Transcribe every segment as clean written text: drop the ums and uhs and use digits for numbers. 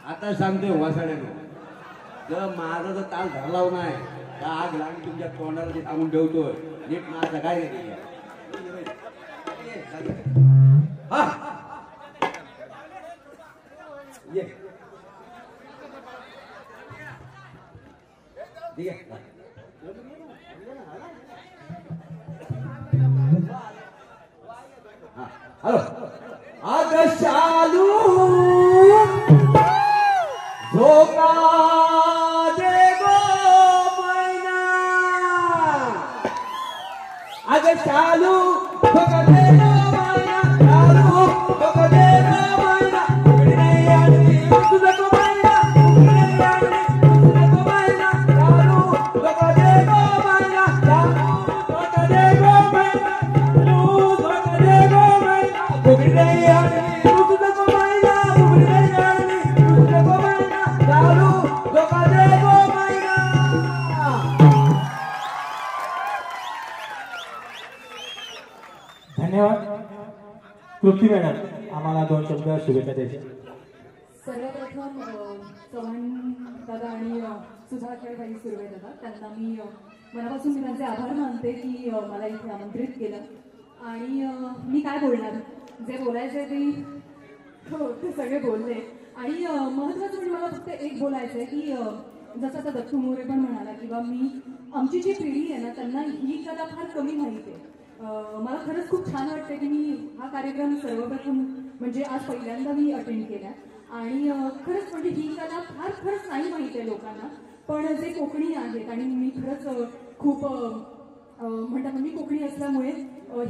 आता सांगते वासाड्यानं जर माझा जर ताल धरला नाही तर आग लागली तुमच्या तोंडाला ते सांगून ठेवतोय नीट माझा काय नाही हॅलो आग चालू झोका दे गो मैना आग चालू झोका दे गो मैना चालू झोका दे गो मैना नाही आणली तुझा तो मैना नाही आणली तुझा तो मैना चालू झोका दे गो मैना चालू झोका दे गो मैना चालू झोका दे गो मैना नाही आणली तुझा तो मैना नाही आणली तुझा तो मैना चालू झोका दे गो मैना. धन्यवाद. तृप्ती मॅडम आम्हाला 2 शब्द शुभेच्छा द्यायचे. सर्वप्रथम चव्हाण दादा आणि सुधाकर भाई सुर्वे दादा त्यांना मी मनापासून त्यांचे आभार मानते की मला इथे आमंत्रित केलं आणि मी काय बोलणार जे बोलायचे ते ते सगळे बोलले आणि महत्त्वाचं म्हणजे मला फक्त एक बोलायचं आहे की जसं आता दत्तू मोरे पण म्हणाला किंवा आमची जी पिढी आहे ना त्यांना ही कला फार कमी माहिती आहे. मला खरंच खूप छान वाटतं की मी हा कार्यक्रम सर्वप्रथम म्हणजे आज पहिल्यांदा मी अटेंड केला आणि खरंच म्हणजे ही कला खरंच नाही माहिती आहे लोकांना पण जे कोकणी आहेत आणि मी खरंच खूप म्हणतात मी कोकणी असल्यामुळे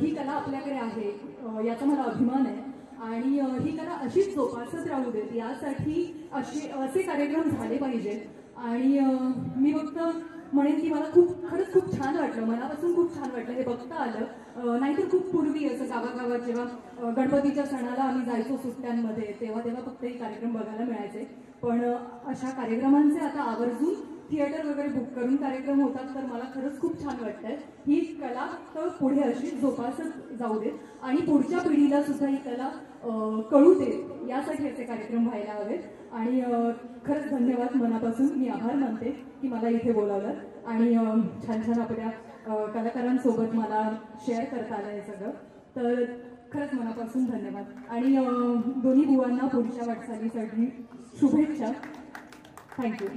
ही कला आपल्याकडे आहे याचा मला अभिमान आहे आणि ही कला अशीच जोपासत राहू देत यासाठी असे कार्यक्रम झाले पाहिजेत आणि मी फक्त म्हणेन की मला खरंच खूप छान वाटलं मनापासून खूप छान वाटलं हे बघता आलं नाहीतर खूप पूर्वी असं गावागावात जेव्हा गणपतीच्या सणाला आम्ही जायचो सुट्ट्यांमध्ये तेव्हा फक्त हे कार्यक्रम बघायला मिळायचे पण अशा कार्यक्रमांचे आता आवर्जून थिएटर वगैरे बुक करून कार्यक्रम होतात तर मला खरंच खूप छान वाटतंय ही कला तर पुढे अशी जोपासत जाऊ देत आणि पुढच्या पिढीला सुद्धा ही कला कळू देत यासाठी असे कार्यक्रम व्हायला हवेत आणि खरंच धन्यवाद मनापासून मी आभार मानते की मला इथे बोलावलं आणि छान छान आपल्या कलाकारांसोबत मला शेअर करता आलं हे सगळं तर खरंच मनापासून धन्यवाद आणि दोन्ही बुवांना पुढच्या वाटचालीसाठी शुभेच्छा. थँक्यू.